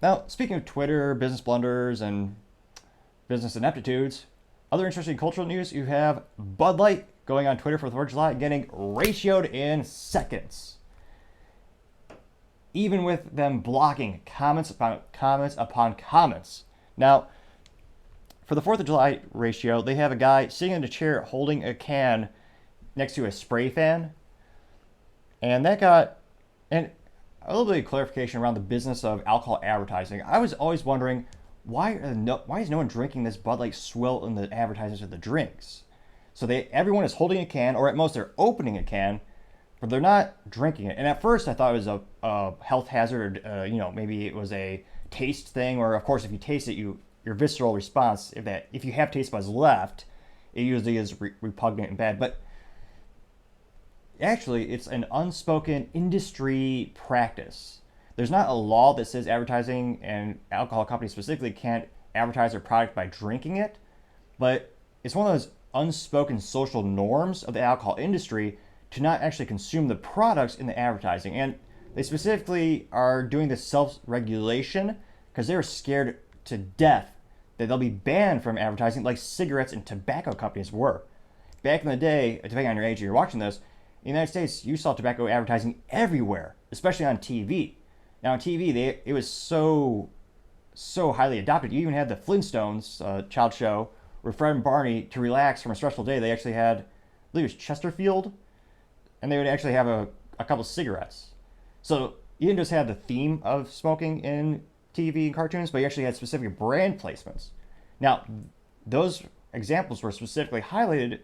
Now, speaking of Twitter, business blunders, and business ineptitudes, other interesting cultural news, you have Bud Light going on Twitter for the 4th of July and getting ratioed in seconds. Even with them blocking comments upon comments upon comments. Now, for the 4th of July ratio, they have a guy sitting in a chair holding a can next to a spray fan. And that got, and a little bit of clarification around the business of alcohol advertising. I was always wondering, why is no one drinking this Bud Light swill in the advertisements of the drinks? So everyone is holding a can, or at most they're opening a can, but they're not drinking it. And at first I thought it was a health hazard, or maybe it was a taste thing, or of course if you taste it, your visceral response, if you have taste buds left, it usually is repugnant and bad. But actually, it's an unspoken industry practice. There's not a law that says advertising and alcohol companies specifically can't advertise their product by drinking it, but it's one of those unspoken social norms of the alcohol industry to not actually consume the products in the advertising. And they specifically are doing this self-regulation because they're scared to death that they'll be banned from advertising like cigarettes and tobacco companies were. Back in the day, depending on your age and you're watching this, in the United States, you saw tobacco advertising everywhere, especially on TV. Now on TV, it was so highly adopted. You even had the Flintstones child show where Fred and Barney, to relax from a stressful day, they actually had, I believe it was Chesterfield, and they would actually have a couple cigarettes. So you didn't just have the theme of smoking in TV and cartoons, but you actually had specific brand placements. Now, those examples were specifically highlighted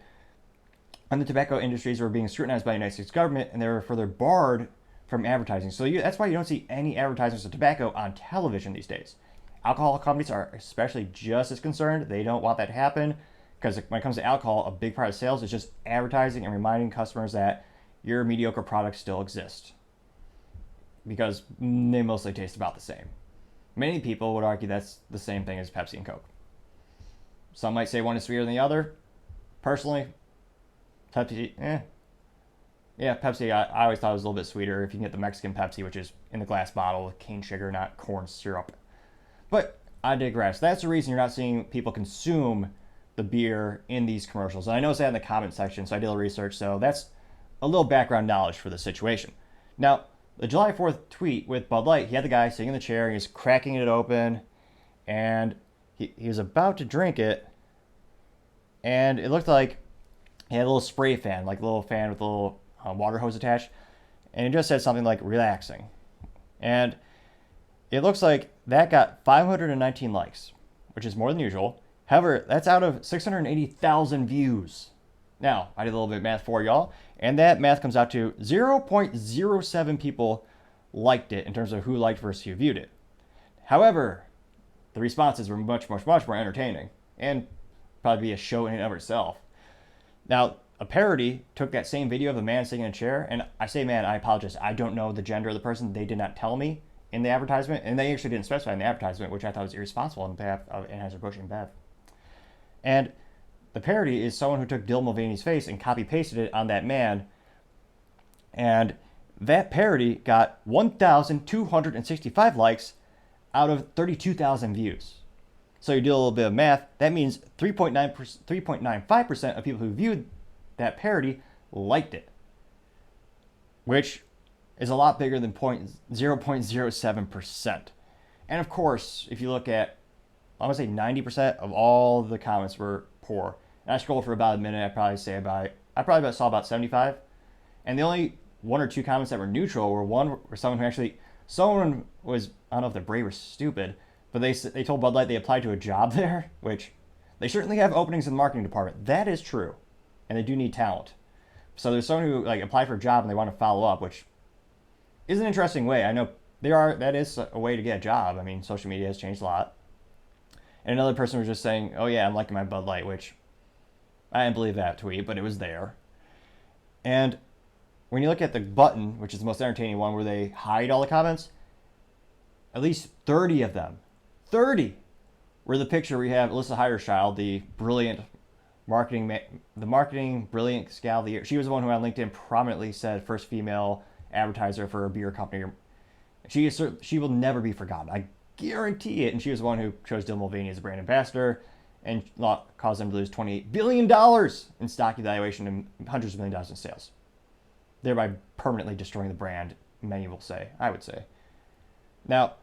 and the tobacco industries were being scrutinized by the United States government, and they were further barred from advertising. So that's why you don't see any advertisements of tobacco on television these days. Alcohol companies are especially just as concerned. They don't want that to happen because when it comes to alcohol, a big part of sales is just advertising and reminding customers that your mediocre products still exist because they mostly taste about the same. Many people would argue that's the same thing as Pepsi and Coke. Some might say one is sweeter than the other. Personally, Pepsi, Yeah, Pepsi, I always thought it was a little bit sweeter if you can get the Mexican Pepsi, which is in the glass bottle with cane sugar, not corn syrup. But I digress. That's the reason you're not seeing people consume the beer in these commercials. And I noticed that in the comment section, so I did a little research. So that's a little background knowledge for the situation. Now, the July 4th tweet with Bud Light, he had the guy sitting in the chair, and he's cracking it open, and he was about to drink it, and it looked like he had a little spray fan, like a little fan with a little water hose attached, and it just said something like relaxing. And it looks like that got 519 likes, which is more than usual. However, that's out of 680,000 views. Now, I did a little bit of math for y'all, and that math comes out to 0.07 people liked it in terms of who liked versus who viewed it. However, the responses were much, much, much more entertaining and probably be a show in and of itself. Now, a parody took that same video of the man sitting in a chair, and I say man, I apologize. I don't know the gender of the person. They did not tell me in the advertisement, and they actually didn't specify in the advertisement, which I thought was irresponsible on behalf of Anheuser-Busch InBev. And the parody is someone who took Dylan Mulvaney's face and copy-pasted it on that man, and that parody got 1,265 likes out of 32,000 views. So you do a little bit of math, that means 3.95% of people who viewed that parody liked it, which is a lot bigger than 0.07%. And of course, if you look at, I want to say 90% of all the comments were poor. And I scrolled for about a minute, I probably saw about 75. And the only one or two comments that were neutral were someone was, I don't know if they're brave or stupid, but they told Bud Light they applied to a job there, which they certainly have openings in the marketing department. That is true. And they do need talent. So there's someone who applied for a job and they want to follow up, which is an interesting way. I know that is a way to get a job. I mean, social media has changed a lot. And another person was just saying, oh yeah, I'm liking my Bud Light, which I didn't believe that tweet, but it was there. And when you look at the button, which is the most entertaining one, where they hide all the comments, at least 30 of them, 30, were the picture where you have Alyssa Heiderchild, the marketing brilliant gal of the year. She was the one who on LinkedIn prominently said first female advertiser for a beer company. She will never be forgotten. I guarantee it. And she was the one who chose Dylan Mulvaney as a brand ambassador and caused them to lose $28 billion in stock evaluation and hundreds of million dollars in sales, thereby permanently destroying the brand, many will say, I would say. Now,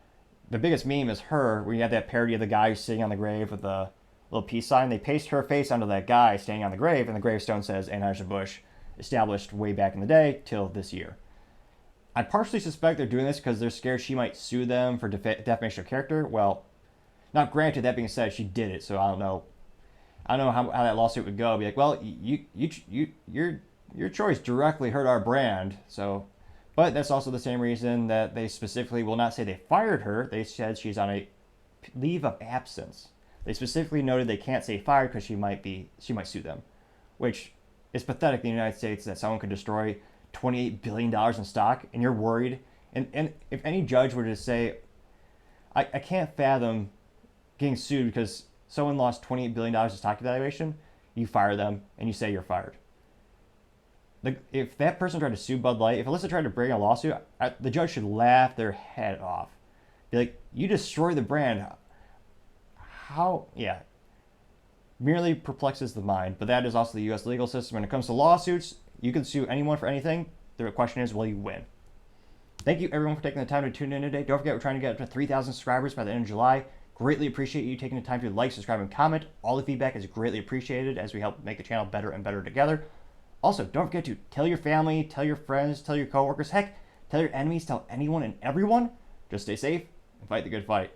the biggest meme is her, where you have that parody of the guy sitting on the grave with the little peace sign. They paste her face onto that guy standing on the grave, and the gravestone says Anheuser-Busch, established way back in the day till this year. I partially suspect they're doing this because they're scared she might sue them for defamation of character. Well, now granted, that being said, she did it, so I don't know how that lawsuit would go. Be like, well, your choice directly hurt our brand, so. But that's also the same reason that they specifically will not say they fired her. They said she's on a leave of absence. They specifically noted they can't say fired because she might sue them, which is pathetic in the United States that someone could destroy $28 billion in stock and you're worried. And if any judge were to say, I can't fathom getting sued because someone lost $28 billion in stock evaluation, you fire them and you say you're fired. If that person tried to sue Bud Light, if Alyssa tried to bring a lawsuit, the judge should laugh their head off. Be like, you destroy the brand. How? Yeah. Merely perplexes the mind, but that is also the U.S. legal system. When it comes to lawsuits, you can sue anyone for anything. The question is, will you win? Thank you, everyone, for taking the time to tune in today. Don't forget, we're trying to get up to 3,000 subscribers by the end of July. Greatly appreciate you taking the time to like, subscribe, and comment. All the feedback is greatly appreciated as we help make the channel better and better together. Also, don't forget to tell your family, tell your friends, tell your coworkers, heck, tell your enemies, tell anyone and everyone. Just stay safe and fight the good fight.